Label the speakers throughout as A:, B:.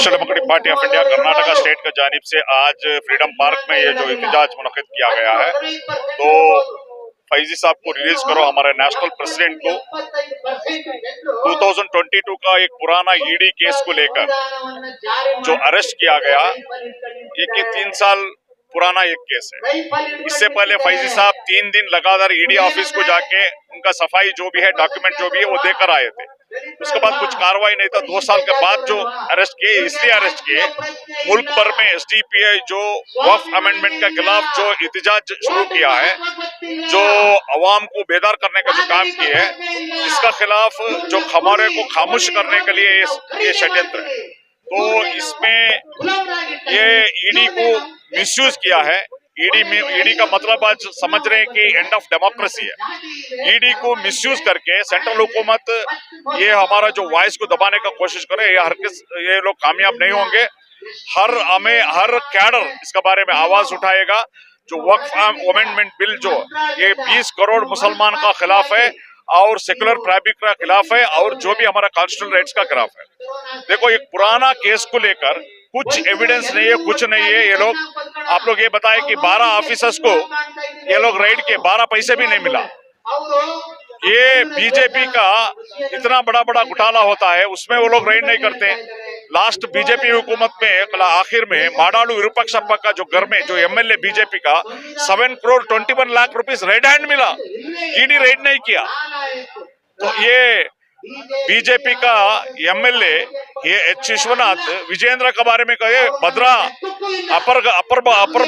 A: Social democratic party of India Karnataka state की जानिब से आज फ्रीडम पार्क में ये जो एहतजाज मुनक़िद किया गया है, तो फैजी साहब को रिलीज करो, हमारे नेशनल प्रेसिडेंट को 2022 का एक पुराना ईडी केस को लेकर जो अरेस्ट किया गया, ये 3 साल पुराना एक केस है। इससे पहले फैजी साहब 3 दिन लगातार ईडी ऑफिस को जाके उनका सफाई जो भी है, डॉक्यूमेंट जो भी है, वो देकर आए थे। उसके बाद कुछ कार्रवाई नहीं था। 2 साल के बाद जो अरेस्ट किए, इसलिए अरेस्ट किए, मुल्क भर में एसडीपीआई जो वक्फ अमेंडमेंट के खिलाफ जो एहतजाज शुरू किया है, जो अवाम को बेदार करने का जो काम किया है, इसका खिलाफ जो हमारे को खामोश करने के लिए ये षड्यंत्र है। तो इसमें ये ईडी को मिसयूज किया है। ईडी का मतलब आज समझ रहे हैं कि एंड ऑफ डेमोक्रेसी है। ईडी को मिसयूज करके सेंट्रल हुकूमत ये हमारा जो वॉइस को दबाने का कोशिश करे, ये लोग कामयाब नहीं होंगे। हर कैडर इसके बारे में आवाज उठाएगा। जो वक्फ अमेंडमेंट बिल जो ये 20 करोड़ मुसलमान का खिलाफ है और सेकुलर फैब्रिक का खिलाफ है और जो भी हमारा कॉन्स्टिट्यूशनल राइट्स का खिलाफ है। देखो, एक पुराना केस को लेकर कुछ एविडेंस नहीं है, कुछ नहीं है। ये लोग, आप लोग ये बताए कि 12 ऑफिसर्स को ये लोग रेड के 12 पैसे भी नहीं मिला। ये बीजेपी का इतना बड़ा घोटाला होता है, उसमें वो लोग रेड नहीं करते। लास्ट बीजेपी हुकूमत में आखिर में माडालू विरूपाक्षप्पा का जो घर में जो एमएलए बीजेपी का 7 crore 21 lakh rupees red hand मिला, ईडी रेड नहीं किया। तो ये बीजेपी का एमएलए ये एच विश्वनाथ विजेंद्र के बारे में कहे, भद्रा अपर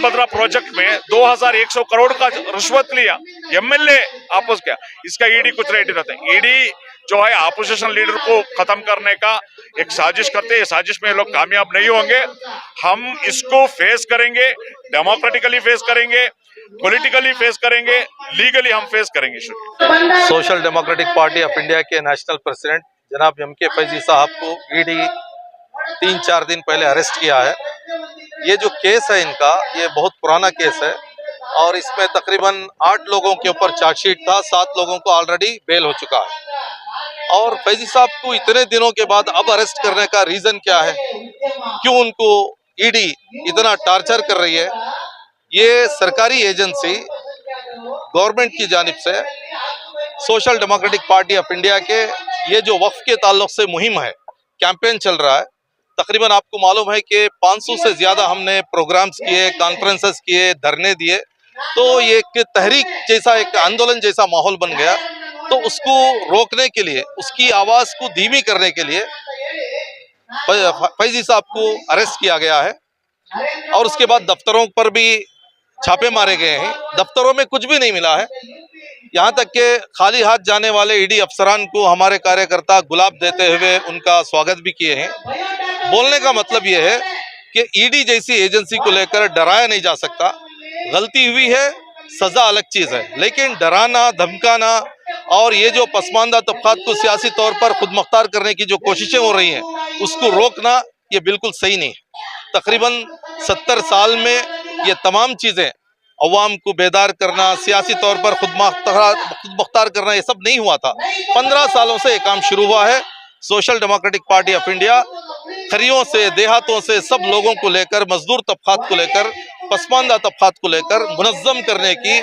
A: भद्रा प्रोजेक्ट में 2100 करोड़ का रिश्वत लिया, एमएलए आपस किया। इसका ईडी कुछ रेडी रहता है। ईडी जो है अपोजिशन लीडर को खत्म करने का एक साजिश करते हैं। साजिश में लोग कामयाब नहीं होंगे। हम इसको फेस करेंगे, डेमोक्रेटिकली फेस करेंगे, पॉलिटिकली फेस करेंगे, लीगली हम फेस करेंगे।
B: Social democratic party of India के नेशनल प्रेसिडेंट जनाब एम.के. फैजी साहब को ईडी 3-4 दिन पहले अरेस्ट किया है। ये जो केस है इनका, ये बहुत पुराना केस है और इसमें तकरीबन 8 लोगों के ऊपर चार्जशीट था, 7 लोगों को ऑलरेडी बेल हो चुका है। और फैजी साहब को इतने दिनों के बाद अब अरेस्ट करने का रीजन क्या है, क्यों उनको ईडी इतना टार्चर कर रही है? ये सरकारी एजेंसी गवर्नमेंट की जानिब से social democratic party of India के ये जो वक्फ के ताल्लुक से मुहिम है, कैंपेन चल रहा है। तकरीबन आपको मालूम है कि 500 से ज़्यादा हमने प्रोग्राम्स किए, कॉन्फ्रेंसेस किए, धरने दिए। तो ये एक तहरीक जैसा, एक आंदोलन जैसा माहौल बन गया। तो उसको रोकने के लिए, उसकी आवाज़ को धीमी करने के लिए फैजी साहब को अरेस्ट किया गया है। और उसके बाद दफ्तरों पर भी छापे मारे गए हैं। दफ्तरों में कुछ भी नहीं मिला है। यहाँ तक कि खाली हाथ जाने वाले ईडी अफसरान को हमारे कार्यकर्ता गुलाब देते हुए उनका स्वागत भी किए हैं। बोलने का मतलब ये है कि ईडी जैसी एजेंसी को लेकर डराया नहीं जा सकता। गलती हुई है, सजा अलग चीज़ है, लेकिन डराना, धमकाना और ये जो पसमानदा तबकात को सियासी तौर पर खुद मुख्तार करने की जो कोशिशें हो रही हैं, उसको रोकना ये बिल्कुल सही नहीं है। तकरीबन 70 साल में ये तमाम चीज़ें, अवाम को बेदार करना, सियासी तौर पर खुद मुख्तार करना, ये सब नहीं हुआ था। 15 सालों से ये काम शुरू हुआ है। Social democratic party of India खरियों से, देहातों से, सब लोगों को लेकर, मजदूर तबकात को लेकर, पसमानदा तबकात को लेकर मुनज़्ज़म करने की,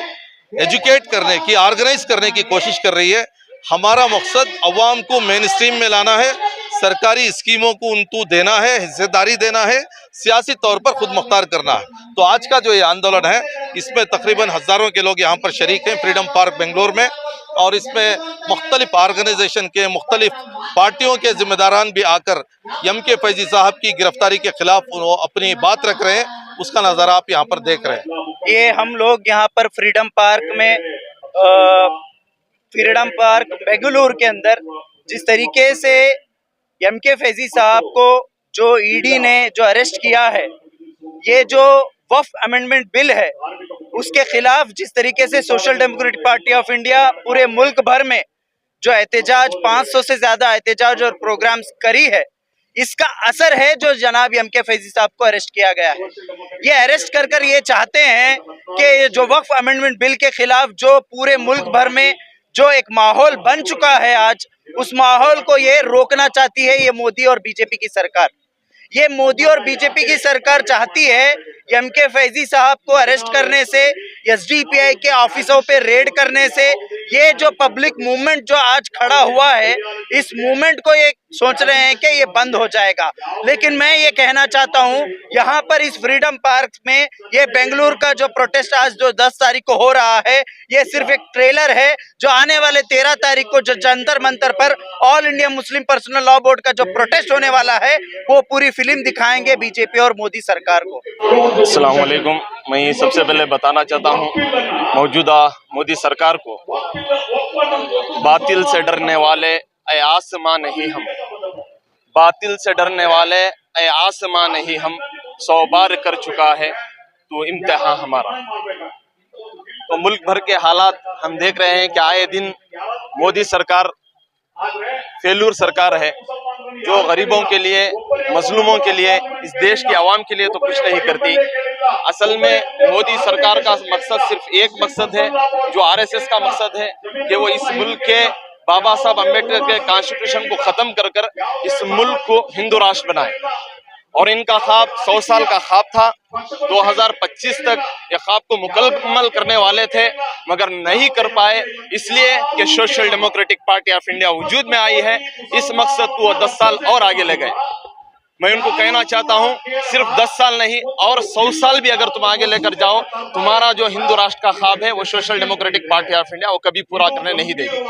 B: एजुकेट करने की, ऑर्गेनाइज करने की कोशिश कर रही है। हमारा मकसद अवाम को मेन स्ट्रीम में लाना है, सरकारी स्कीमों को उनको देना है, हिस्सेदारी देना है, सियासी तौर पर खुद मुख्तार करना है। तो आज का जो ये आंदोलन है, इसमें तकरीबन हज़ारों के लोग यहाँ पर शरीक हैं फ्रीडम पार्क बेंगलोर में। और इसमें मुख्तलिफ ऑर्गेनाइजेशन के, मुख्तलिफ पार्टियों के जिम्मेदारान भी आकर एम.के. फैजी साहब की गिरफ्तारी के खिलाफ वो अपनी बात रख रहे हैं। उसका नज़ारा आप यहाँ पर देख रहे हैं।
C: ये हम लोग यहाँ पर फ्रीडम पार्क में, फ्रीडम पार्क बेंगलुरु के अंदर जिस तरीके से एम.के. फैजी साहब को जो ईडी ने जो अरेस्ट किया है, ये जो वक्फ अमेंडमेंट बिल है, उसके खिलाफ जिस तरीके से social democratic party of India पूरे मुल्क भर में जो एहतजाज, 500 से ज्यादा एहतजाज और प्रोग्राम्स करी है, इसका असर है जो जनाब एम.के. फैजी साहब को अरेस्ट किया गया है। ये अरेस्ट कर ये चाहते हैं कि जो वक्फ अमेंडमेंट बिल के खिलाफ जो पूरे मुल्क भर में जो एक माहौल बन चुका है आज, उस माहौल को ये रोकना चाहती है ये मोदी और बीजेपी की सरकार। ये मोदी और बीजेपी की सरकार चाहती है एमके फैजी साहब को अरेस्ट करने से, एसडीपीआई के ऑफिसों पे रेड करने से, ये जो पब्लिक मूवमेंट जो आज खड़ा हुआ है, इस मूवमेंट को ये सोच रहे हैं कि ये बंद हो जाएगा। लेकिन मैं ये कहना चाहता हूँ, यहाँ पर इस फ्रीडम पार्क में ये बेंगलुरु का जो प्रोटेस्ट आज जो 10 तारीख को हो रहा है, ये सिर्फ एक ट्रेलर है। जो आने वाले 13 तारीख को जो जंतर मंतर पर all India Muslim personal law board का जो प्रोटेस्ट होने वाला है, वो पूरी फिल्म दिखाएंगे बीजेपी और मोदी सरकार को।
D: अस्सलाम वालेकुम। मैं सबसे पहले बताना चाहता हूँ मौजूदा मोदी सरकार को, बातिल से डरने वाले ऐ आसमां नहीं हम, बातिल से डरने वाले ऐ आसमां नहीं हम, 100 बार कर चुका है तो इम्तिहान हमारा। तो मुल्क भर के हालात हम देख रहे हैं कि आए दिन मोदी सरकार फेलूर सरकार है, जो गरीबों के लिए, मजलूमों के लिए, इस देश की आवाम के लिए तो कुछ नहीं करती। असल में मोदी सरकार का मकसद सिर्फ एक मकसद है, जो आरएसएस का मकसद है कि वो इस मुल्क के बाबा साहब अम्बेडकर के कॉन्स्टिट्यूशन को खत्म कर कर इस मुल्क को हिंदू राष्ट्र बनाए। और इनका ख्वाब 100 साल का ख्वाब था। 2025 तक ये ख्वाब को मुकम्मल करने वाले थे, मगर नहीं कर पाए, इसलिए कि social democratic party of India वजूद में आई है। इस मकसद को 10 साल और आगे ले गए। मैं उनको कहना चाहता हूं, सिर्फ 10 साल नहीं और 100 साल भी अगर तुम आगे लेकर जाओ, तुम्हारा जो हिंदू राष्ट्र का ख्वाब है वो social democratic party of India वो कभी पूरा करने नहीं देगी।